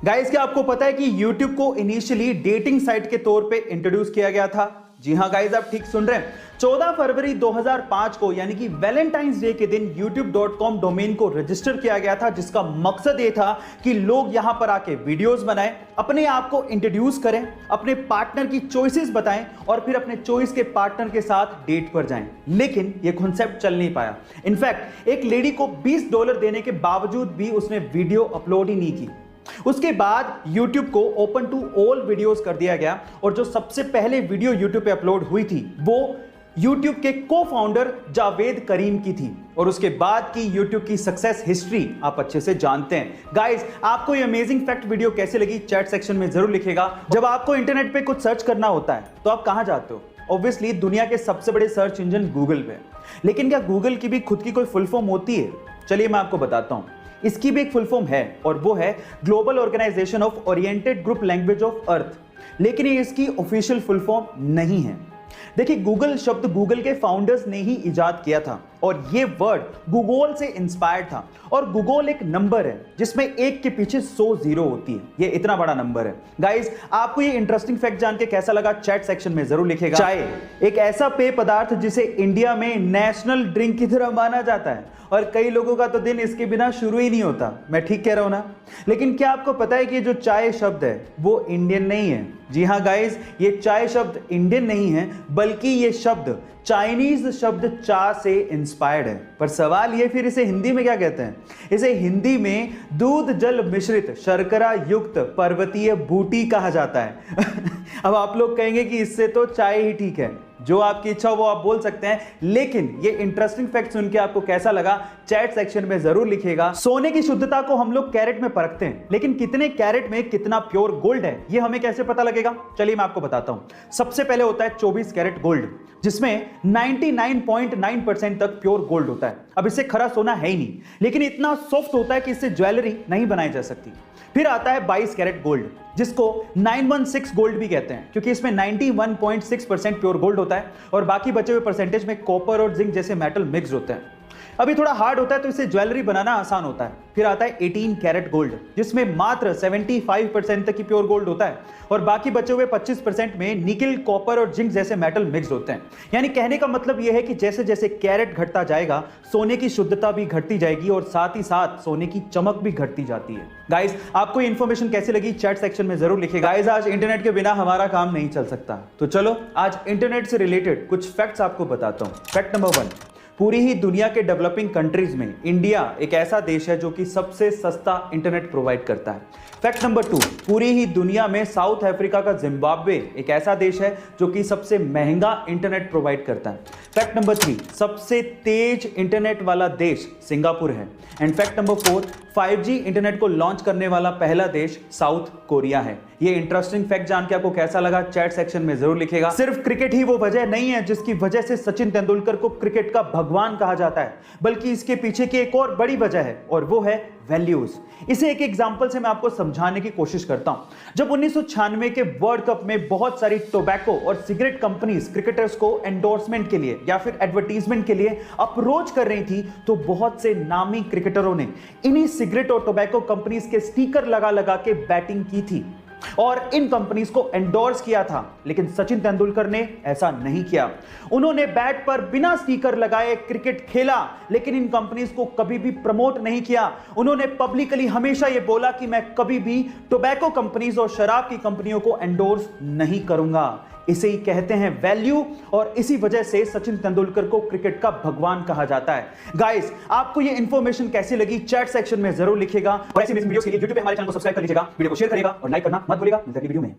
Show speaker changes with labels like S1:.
S1: Guys, क्या आपको पता है कि YouTube को इनिशियली डेटिंग साइट के तौर पे इंट्रोड्यूस किया गया था? जी हां गाइस, आप ठीक सुन रहे हैं। 14 फरवरी 2005 को यानी कि वैलेंटाइंस डे के दिन youtube.com डोमेन को रजिस्टर किया गया था, जिसका मकसद ये था कि लोग यहां पर आके वीडियोस बनाएं, अपने आप को इंट्रोड्यूस करें, अपने पार्टनर की चॉइसेस बताएं और फिर अपने चॉइस के पार्टनर के साथ डेट पर जाएं। लेकिन ये कॉन्सेप्ट चल नहीं पाया। इनफैक्ट एक लेडी को $20 देने के बावजूद भी उसने वीडियो अपलोड ही नहीं की। उसके बाद YouTube को ओपन टू ऑल वीडियोस कर दिया गया और जो सबसे पहले वीडियो YouTube पे अपलोड हुई थी वो YouTube के को फाउंडर जावेद करीम की थी। और उसके बाद की YouTube की सक्सेस हिस्ट्री आप अच्छे से जानते हैं। गाइस, आपको ये अमेजिंग फैक्ट वीडियो कैसे लगी चैट सेक्शन में जरूर लिखिएगा। जब आपको इंटरनेट पे कुछ सर्च करना होता है तो आप कहां जाते हो? ऑब्वियसली दुनिया के सबसे बड़े सर्च इंजन गूगल पे। लेकिन क्या गूगल की भी खुद की कोई फुल फॉर्म होती है? चलिए मैं आपको बताता हूं। इसकी भी एक फुल फॉर्म है और वो है global organisation of oriented group language of earth. लेकिन ये इसकी ऑफिशियल फुल फॉर्म नहीं है। देखिए, गूगल शब्द गूगल के फाउंडर्स ने ही इजाद किया था और ये वर्ड गूगल से इंस्पायर्ड था। और गूगल एक नंबर है जिसमें एक के पीछे 100 जीरो होती है। ये इतना बड़ा नंबर है। गाइस, आपको ये इंटरेस्टिंग फैक्ट जान के कैसा लगा चैट सेक्शन में जरूर लिखिएगा। चाय एक ऐसा पेय पदार्थ जिसे इंडिया में नेशनल ड्रिंक की तरह माना जाता है और कई लोगों का तो दिन इसके बिना शुरू ही नहीं होता। मैं ठीक कह रहा हूं ना? लेकिन क्या आपको पता है कि जो चाय शब्द है वो इंडियन नहीं है? जी हां गाइस, ये चाय शब्द इंडियन नहीं है बल्कि ये शब्द चाइनीज शब्द चा से इंस्पायर्ड है। पर सवाल ये, फिर इसे हिंदी में क्या कहते हैं? इसे हिंदी में दूध जल मिश्रित शर्करा युक्त पर्वतीय बूटी कहा जाता है। अब आप लोग कहेंगे कि इससे तो चाय ही ठीक है। जो आपकी इच्छा हो वो आप बोल सकते हैं, लेकिन ये इंटरेस्टिंग फैक्ट सुन के आपको कैसा लगा चैट सेक्शन में जरूर लिखिएगा। सोने की शुद्धता को हम लोग कैरेट में परखते हैं, लेकिन कितने कैरेट में कितना प्योर गोल्ड है ये हमें कैसे पता लगेगा? चलिए मैं आपको बताता हूं। सबसे पहले होता है 24 कैरेट गोल्ड, जिसमें 99.9% तक प्योर गोल्ड होता है। अब इससे खरा सोना है ही नहीं, लेकिन इतना सॉफ्ट होता है कि इससे ज्वेलरी नहीं बनाई जा सकती। फिर आता है 22 कैरेट गोल्ड, जिसको 916 गोल्ड भी कहते हैं, क्योंकि इसमें 91.6% प्योर गोल्ड होता है और बाकी बचे हुए परसेंटेज में कॉपर और जिंक जैसे मेटल मिक्स होते हैं। अभी थोड़ा हार्ड होता है तो इसे ज्वेलरी बनाना आसान होता है। फिर आता है 18 कैरेट गोल्ड, जिसमें मात्र 75% तक की प्योर गोल्ड होता है और बाकी बचे हुए 25% में निकल, कॉपर और जिंक जैसे मेटल मिक्स होते हैं। यानी कहने का मतलब यह है कि जैसे जैसे कैरेट घटता जाएगा सोने की शुद्धता भी घटती जाएगी और साथ ही साथ सोने की चमक भी घटती जाती है। गाइस, आपको ये इंफॉर्मेशन कैसी लगी चैट सेक्शन में जरूर लिखिएगा। गाइस, आज इंटरनेट के बिना हमारा काम नहीं चल सकता, तो चलो आज इंटरनेट से रिलेटेड कुछ फैक्ट्स आपको बताता हूं। फैक्ट नंबर 1, पूरी ही दुनिया के डेवलपिंग कंट्रीज में इंडिया एक ऐसा देश है जो कि सबसे सस्ता इंटरनेट प्रोवाइड करता है। फैक्ट नंबर 2, पूरी ही दुनिया में साउथ अफ्रीका का जिम्बाब्वे एक ऐसा देश है जो कि सबसे महंगा इंटरनेट प्रोवाइड करता है। फैक्ट नंबर 3, सबसे तेज इंटरनेट वाला देश सिंगापुर है। And fact number 4, 5G internet को लॉन्च करने वाला पहला देश साउथ कोरिया है। ये इंटरेस्टिंग फैक्ट जान के आपको कैसा लगा चैट सेक्शन में जरूर लिखिएगा। सिर्फ क्रिकेट ही वो वजह नहीं है जिसकी वजह से सचिन तेंदुलकर को क्रिकेट का भगवान कहा जाता है, बल्कि इसके पीछे की एक और बड़ी वजह है और वो है वैल्यूज। इसे एक एग्जांपल से मैं आपको समझाने की कोशिश करता हूं। जब 1996 के वर्ल्ड कप में बहुत सारी टोबैको और सिगरेट कंपनीज क्रिकेटर्स को एंडोर्समेंट के लिए या फिर एडवर्टीजमेंट के लिए अप्रोच कर रही थी, तो बहुत से नामी क्रिकेटरों ने इन्हीं सिगरेट और टोबैको कंपनीज के स्टिकर लगा लगा के बैटिंग की थी और इन कंपनीज को एंडोर्स किया था। लेकिन सचिन तेंदुलकर ने ऐसा नहीं किया। उन्होंने बैट पर बिना स्टिकर लगाए क्रिकेट खेला, लेकिन इन कंपनीज को कभी भी प्रमोट नहीं किया। उन्होंने पब्लिकली हमेशा यह बोला कि मैं कभी भी टोबैको कंपनीज और शराब की कंपनियों को एंडोर्स नहीं करूंगा। इसे ही कहते हैं वैल्यू और इसी वजह से सचिन तेंदुलकर को क्रिकेट का भगवान कहा जाता है। गाइस, आपको ये इंफॉर्मेशन कैसी लगी चैट सेक्शन में जरूर लिखिएगा और ऐसी वीडियो के लिए YouTube पे हमारे चैनल को सब्सक्राइब कर लीजिएगा, वीडियो को शेयर करिएगा और लाइक करना मत भूलिएगा। मिलते हैं वीडियो में।